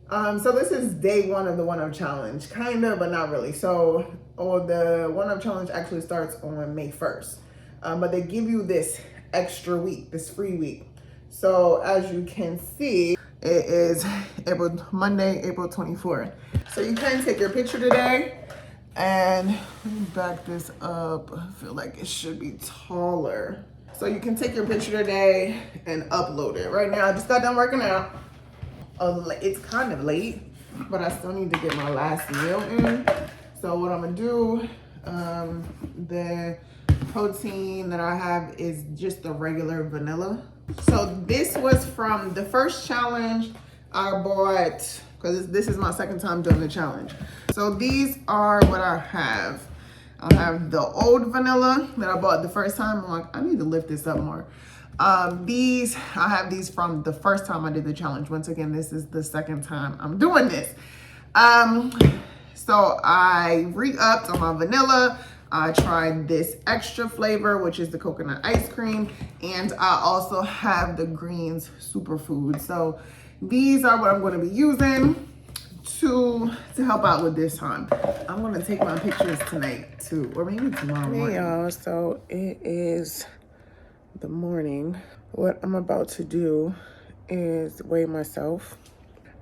So this is day one of the One Up Challenge, kind of, but not really. So, the One Up Challenge actually starts on May 1st, but they give you this extra week, this free week. So as you can see, it is Monday, April 24th. So you can take your picture today, and let me back this up. I feel like it should be taller. So you can take your picture today and upload it. Right now, I just got done working out. It's kind of late, but I still need to get my last meal in. So what I'm gonna do, the protein that I have is just the regular vanilla. So this was from the first challenge I bought, because this is my second time doing the challenge. So these are what I have. I have the old vanilla that I bought the first time. I'm like, I need to lift this up more. I have these from the first time I did the challenge. Once again, this is the second time I'm doing this. So I re-upped on my vanilla. I tried this extra flavor, which is the coconut ice cream. And I also have the greens superfood. So these are what I'm going to be using to help out with this time. I'm going to take my pictures tonight too, or maybe tomorrow morning. Hey y'all, so it is the morning. What I'm about to do is weigh myself.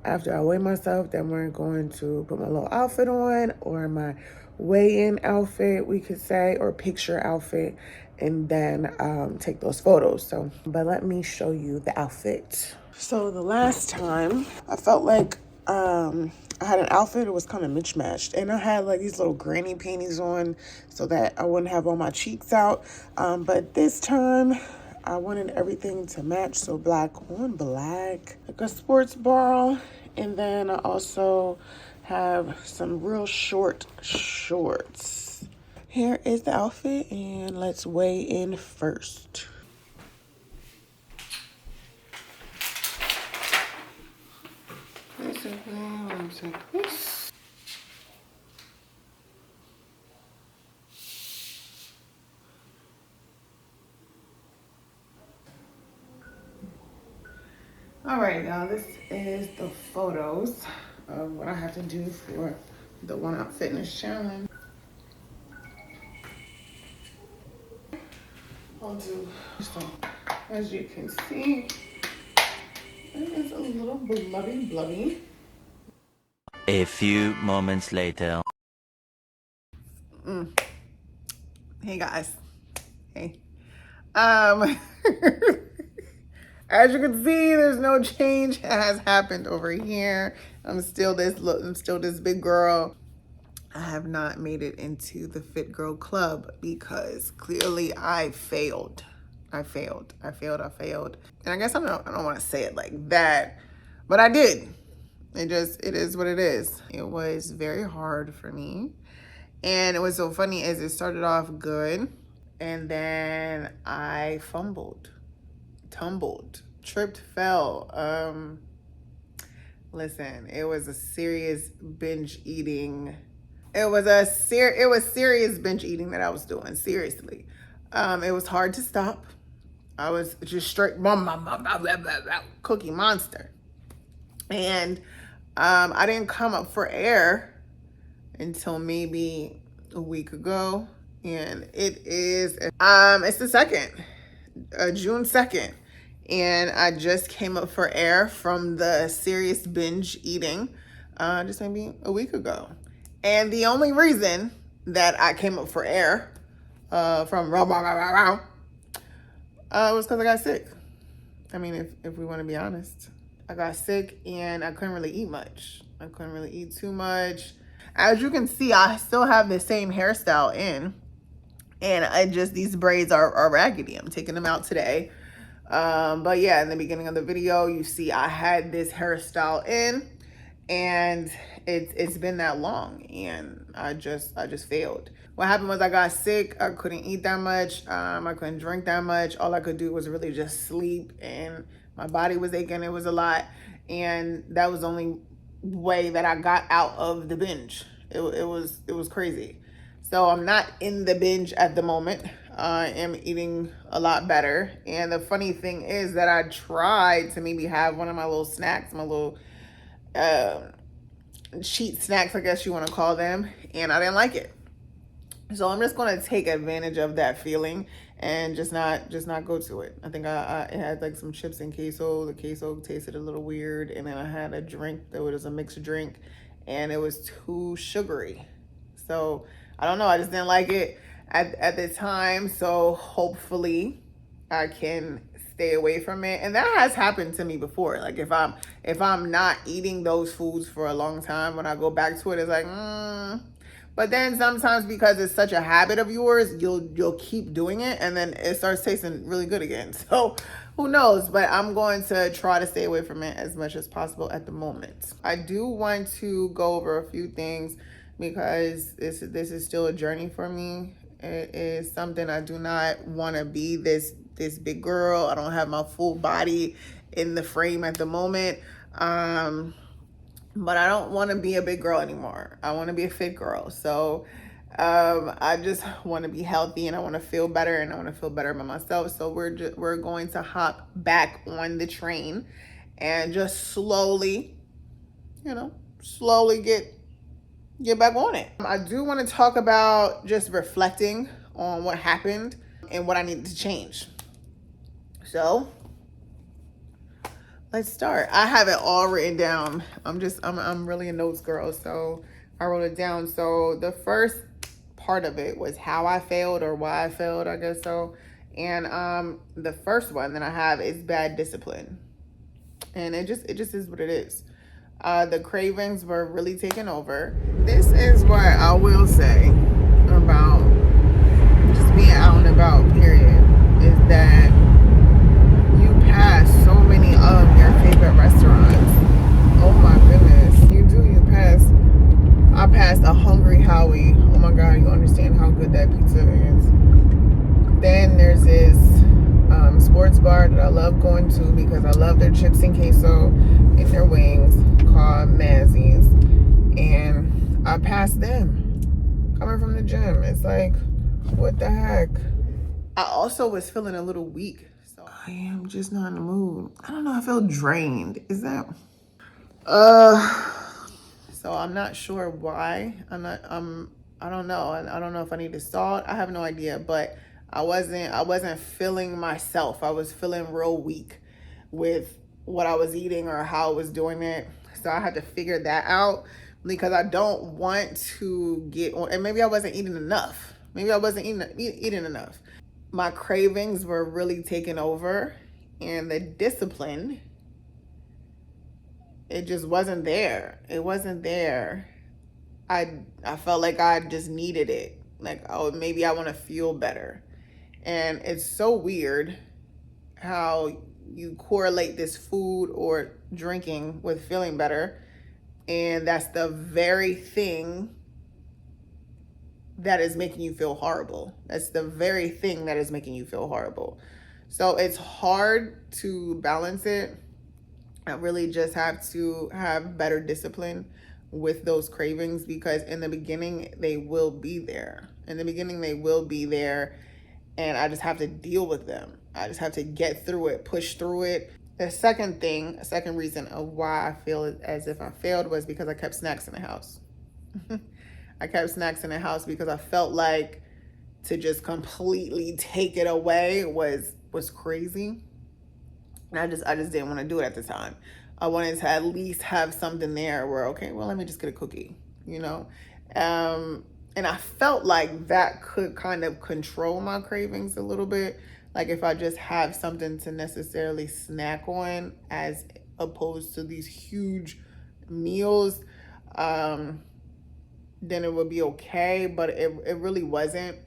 After I weigh myself, then we're going to put my little outfit on, or my weigh-in outfit, we could say, or picture outfit, and then take those photos. So, but let me show you the outfit. So the last time I felt like I had an outfit, it was kind of mismatched, and I had like these little granny panties on so that I wouldn't have all my cheeks out. But this time I wanted everything to match, so black on black, like a sports bra. And then I also have some real short shorts. Here is the outfit, and let's weigh in first. This. All right, now this is the photos of what I have to do for the One Up Fitness Challenge. I'll do, so as you can see, it is a little blubby. A few moments later. Hey guys, hey. As you can see, there's no change has happened over here. I'm still this big girl. I have not made it into the Fit Girl Club because clearly I failed. I failed. And I guess I don't want to say it like that, but I did. It is what it is. It was very hard for me. And it was so funny is it started off good, and then I tumbled, tripped, fell. Listen, it was a serious binge eating. It was serious binge eating that I was doing, seriously. It was hard to stop. I was just straight cookie monster. And I didn't come up for air until maybe a week ago. And it is, it's the 2nd, June 2nd. And I just came up for air from the serious binge eating just maybe a week ago. And the only reason that I came up for air from was because I got sick. I mean, if we want to be honest, I got sick and I couldn't really eat much. I couldn't really eat too much. As you can see, I still have the same hairstyle in, and these braids are raggedy. I'm taking them out today. But yeah, in the beginning of the video, you see I had this hairstyle in, and it's been that long, and I just failed. What happened was I got sick. I couldn't eat that much. I couldn't drink that much. All I could do was really just sleep, and my body was aching. It was a lot, and that was the only way that I got out of the binge. It was crazy. So I'm not in the binge at the moment. I am eating a lot better. And the funny thing is that I tried to maybe have one of my little snacks, my little cheat snacks, I guess you want to call them, and I didn't like it. So I'm just gonna take advantage of that feeling and just not go to it. I think I had like some chips and queso. The queso tasted a little weird, and then I had a drink that was a mixed drink, and it was too sugary. So I don't know. I just didn't like it at the time. So hopefully I can stay away from it. And that has happened to me before. Like if I'm not eating those foods for a long time, when I go back to it, it's like, But then sometimes because it's such a habit of yours, you'll keep doing it, and then it starts tasting really good again. So who knows? But I'm going to try to stay away from it as much as possible at the moment. I do want to go over a few things because this is still a journey for me. It is something I do not want to be this big girl. I don't have my full body in the frame at the moment. But I don't want to be a big girl anymore. I want to be a fit girl. So I just want to be healthy, and I want to feel better, and I want to feel better about myself. So we're going to hop back on the train and just slowly get back on it. I do want to talk about just reflecting on what happened and what I need to change. So let's start. I have it all written down. I'm really a notes girl, so I wrote it down. So the first part of it was how I failed, or why I failed, I guess so. And the first one that I have is bad discipline. And it just is what it is. The cravings were really taking over. This is what I will say about just being out and about, period, is that you pass so many of your favorite restaurants. Oh my goodness. You pass. I passed a Hungry Howie. Oh my God, you understand how good that pizza is. Then there's this sports bar that I love going to because I love their chips and queso and their wings, called Mazzy's. And I passed them coming from the gym. It's like, what the heck? I also was feeling a little weak. So I am just not in the mood. I don't know, I feel drained. Is that so I'm not sure why. I don't know. I don't know if I need to salt. I have no idea, but I wasn't feeling myself. I was feeling real weak with what I was eating or how I was doing it. So I had to figure that out because I don't want to get on, and maybe I wasn't eating enough. Maybe I wasn't eating enough. My cravings were really taking over, and the discipline, it just wasn't there. It wasn't there. I felt like I just needed it. Like, oh, maybe I want to feel better. And it's so weird how you correlate this food or drinking with feeling better. And that's the very thing that is making you feel horrible. That's the very thing that is making you feel horrible. So it's hard to balance it. I really just have to have better discipline with those cravings, because in the beginning they will be there. And I just have to deal with them. I just have to get through it, push through it. The second reason of why I feel as if I failed was because I kept snacks in the house. I kept snacks in the house because I felt like to just completely take it away was crazy. And I just didn't want to do it at the time. I wanted to at least have something there where, okay, well, let me just get a cookie, And I felt like that could kind of control my cravings a little bit. Like if I just have something to necessarily snack on as opposed to these huge meals, then it would be okay. But it really wasn't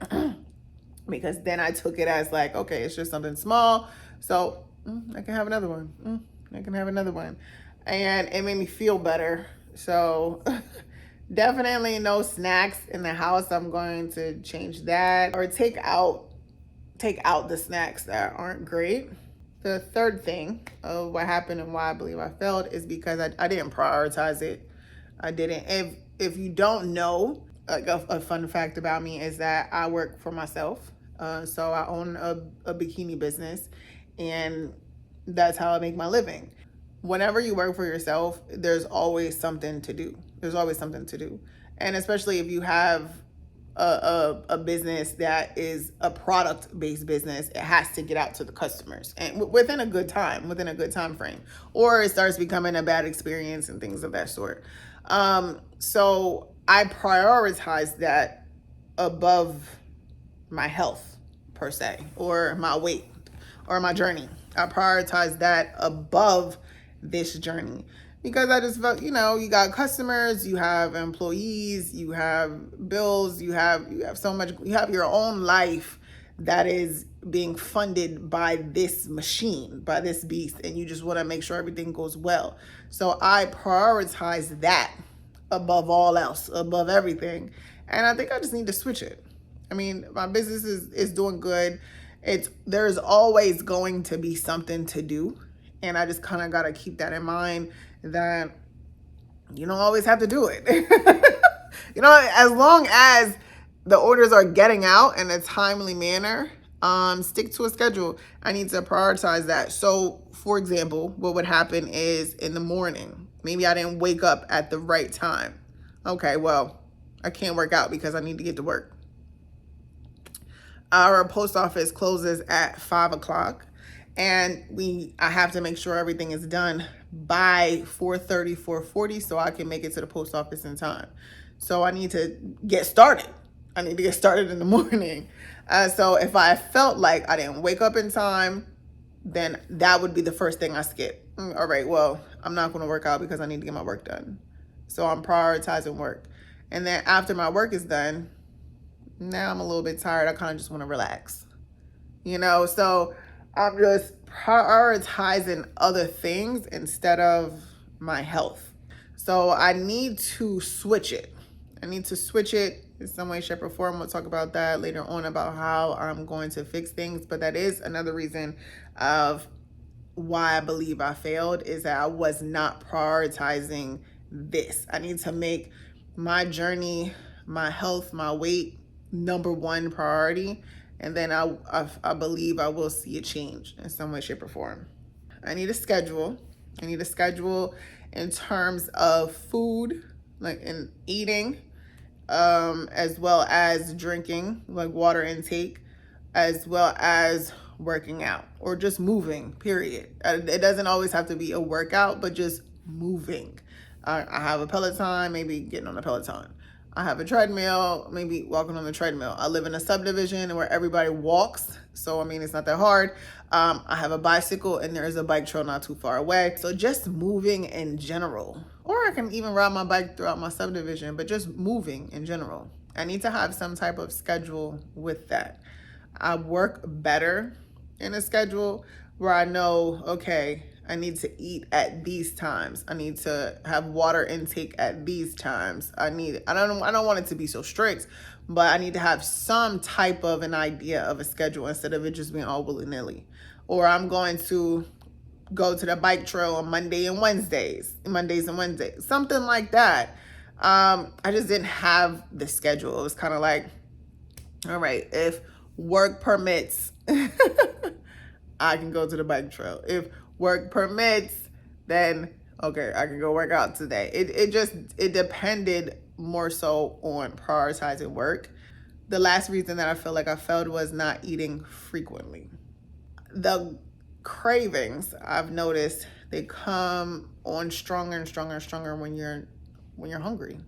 because then I took it as like, okay, it's just something small. So I can have another one. I can have another one. And it made me feel better. So definitely no snacks in the house. I'm going to change that, or take out the snacks that aren't great. The third thing of what happened and why I believe I failed is because I didn't prioritize it. I didn't. If you don't know, like a fun fact about me is that I work for myself. So I own a bikini business, and that's how I make my living. whenever you work for yourself, there's always something to do. There's always something to do. And especially if you have a business that is a product-based business, it has to get out to the customers and within a good time frame, or it starts becoming a bad experience and things of that sort. So I prioritize that above my health per se, or my weight, or my journey. I prioritize that above this journey because I just felt, you you got customers, you have employees, you have bills, you have so much, you have your own life that is being funded by this machine, by this beast, and you just want to make sure everything goes well. So I prioritize that above all else, above everything. And I think I just need to switch it. I mean, my business is doing good. There's always going to be something to do. And I just kind of got to keep that in mind, that you don't always have to do it. As long as the orders are getting out in a timely manner, stick to a schedule. I need to prioritize that. So, for example, what would happen is in the morning, maybe I didn't wake up at the right time. Okay, well, I can't work out because I need to get to work. Our post office closes at 5 o'clock. And I have to make sure everything is done by 4:30, 4:40 so I can make it to the post office in time. So I need to get started. I need to get started in the morning. So if I felt like I didn't wake up in time, then that would be the first thing I skip. All right, well, I'm not going to work out because I need to get my work done. So I'm prioritizing work. And then after my work is done, now I'm a little bit tired. I kind of just want to relax. So I'm just prioritizing other things instead of my health. So I need to switch it. In some way, shape, or form. We'll talk about that later on, about how I'm going to fix things. But that is another reason of why I believe I failed, is that I was not prioritizing this. I need to make my journey, my health, my weight, number one priority. And then I believe I will see a change in some way, shape, or form. I need a schedule. In terms of food, like in eating, as well as drinking, like water intake, as well as working out or just moving, period. It doesn't always have to be a workout, but just moving. I have a Peloton, maybe getting on a Peloton. I have a treadmill, maybe walking on the treadmill. I live in a subdivision where everybody walks, so it's not that hard. I have a bicycle, and there is a bike trail not too far away. So just moving in general, or I can even ride my bike throughout my subdivision, but just moving in general. I need to have some type of schedule with that. I work better in a schedule where I know, okay, I need to eat at these times. I need to have water intake at these times. I don't want it to be so strict, but I need to have some type of an idea of a schedule instead of it just being all willy-nilly. Or I'm going to go to the bike trail on Mondays and Wednesdays, something like that. I just didn't have the schedule. It was kind of like, all right, if work permits, I can go to the bike trail. If work permits, then okay, I can go work out today. It depended more so on prioritizing work. The last reason that I feel like I failed was not eating frequently. The cravings, I've noticed, they come on stronger and stronger and stronger when you're hungry,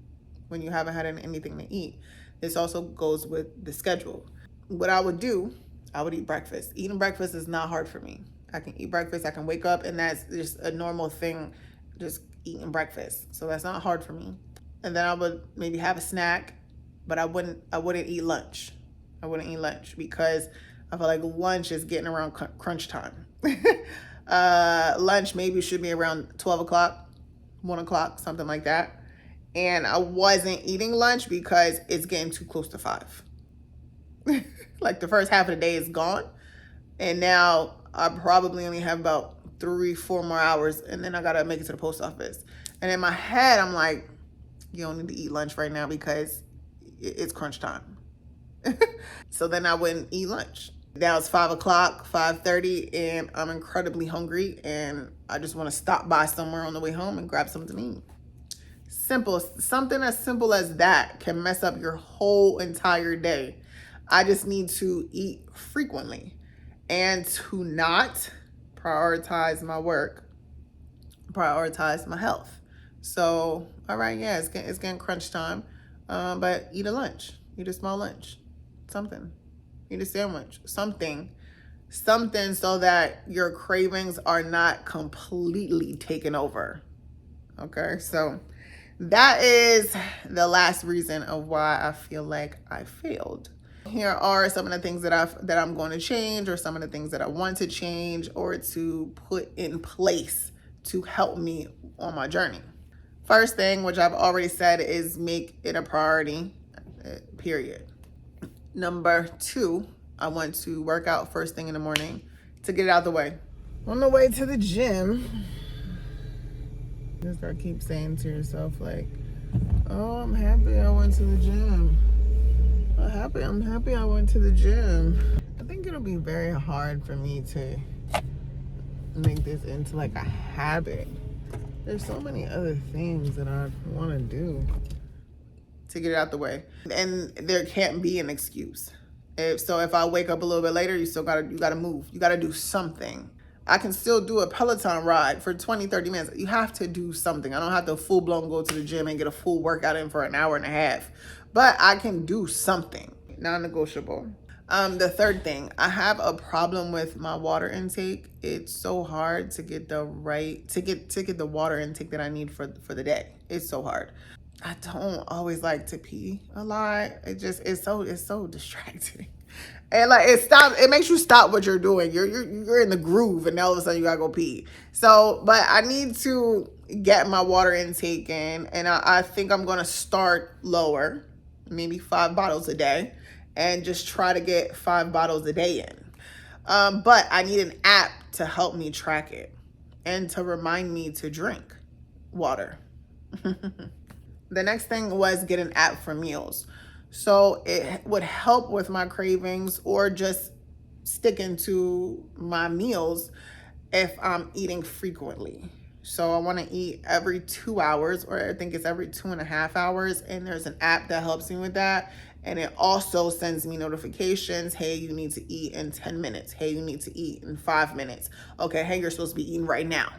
when you haven't had anything to eat. This also goes with the schedule. What I would do, I would eat breakfast. Eating breakfast is not hard for me. I can eat breakfast. I can wake up, and that's just a normal thing, just eating breakfast. So that's not hard for me. And then I would maybe have a snack, but I wouldn't eat lunch. I wouldn't eat lunch because I feel like lunch is getting around crunch time. Lunch maybe should be around 12 o'clock, 1 o'clock, something like that. And I wasn't eating lunch because it's getting too close to 5. Like the first half of the day is gone. And now I probably only have about 3-4 more hours, and then I gotta make it to the post office. And in my head, I'm like, you don't need to eat lunch right now because it's crunch time. So then I wouldn't eat lunch. Now it's 5 o'clock, 5:30, and I'm incredibly hungry, and I just want to stop by somewhere on the way home and grab something to eat. Simple. Something as simple as that can mess up your whole entire day. I just need to eat frequently and to not prioritize my work, prioritize my health. So, all right, yeah, it's getting crunch time, but eat a lunch, eat a small lunch, something, eat a sandwich, something so that your cravings are not completely taken over. Okay, so that is the last reason of why I feel like I failed. Here are some of the things that I'm going to change, or some of the things that I want to change or to put in place to help me on my journey. First thing, which I've already said, is make it a priority, period. Number 2, I want to work out first thing in the morning to get it out the way. On the way to the gym, just gotta keep saying to yourself, like, oh, I'm happy I went to the gym. I'm happy I went to the gym. I think it'll be very hard for me to make this into like a habit. There's so many other things that I want to do to get it out the way, and there can't be an excuse. If I wake up a little bit later, you gotta move. You gotta do something. I can still do a Peloton ride for 20, 30 minutes. You have to do something. I don't have to full blown go to the gym and get a full workout in for an hour and a half, but I can do something. Non-negotiable. The third thing, I have a problem with my water intake. It's so hard to get the water intake that I need for the day. It's so hard. I don't always like to pee a lot. It's so distracting. And like it makes you stop what you're doing. You're in the groove, and all of a sudden you gotta go pee. So, but I need to get my water intake in, and I think I'm gonna start lower, maybe 5 bottles a day, and just try to get 5 bottles a day in. But I need an app to help me track it and to remind me to drink water. The next thing was get an app for meals. So it would help with my cravings, or just sticking to my meals if I'm eating frequently. So I want to eat every 2 hours, or I think it's every 2.5 hours. And there's an app that helps me with that. And it also sends me notifications. Hey, you need to eat in 10 minutes. Hey, you need to eat in 5 minutes. Okay, hey, you're supposed to be eating right now.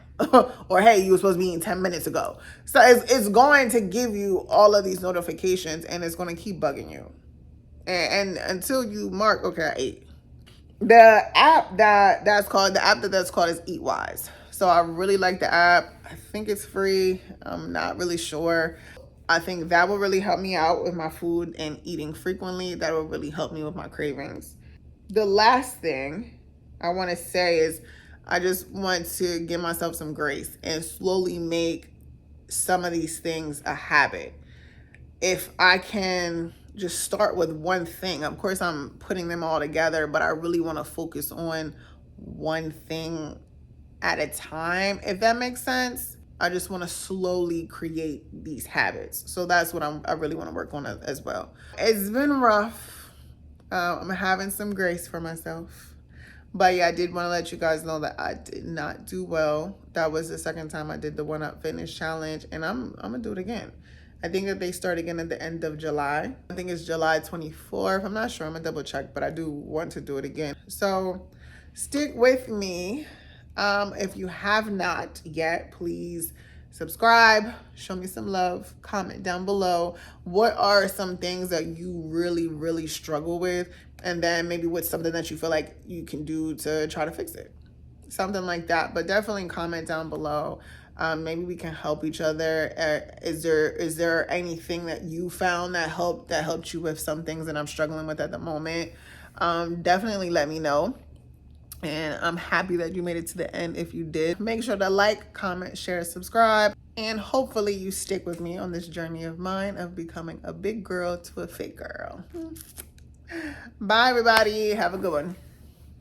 Or hey, you were supposed to be eating 10 minutes ago. So it's going to give you all of these notifications, and it's going to keep bugging you. And until you mark, okay, I ate. The app that's called is Eatwise. So I really like the app. I think it's free. I'm not really sure. I think that will really help me out with my food and eating frequently. That will really help me with my cravings. The last thing I want to say is I just want to give myself some grace and slowly make some of these things a habit. If I can just start with one thing, of course I'm putting them all together, but I really want to focus on one thing at a time, if that makes sense. I just want to slowly create these habits. So that's what I really want to work on as well. It's been rough. I'm having some grace for myself. But yeah, I did want to let you guys know that I did not do well. That was the second time I did the 1UP Fitness Challenge, and I'm going to do it again. I think that they start again at the end of July. I think it's July 24th. I'm not sure. I'm going to double check, but I do want to do it again. So stick with me. If you have not yet, please subscribe, show me some love, comment down below. What are some things that you really, really struggle with? And then maybe what's something that you feel like you can do to try to fix it? Something like that. But definitely comment down below. Maybe we can help each other. Is there anything that you found that helped you with some things that I'm struggling with at the moment? Definitely let me know. And I'm happy that you made it to the end. If you did, make sure to like, comment, share, subscribe, and hopefully you stick with me on this journey of mine of becoming a big girl to a fit girl. Bye, everybody. Have a good one.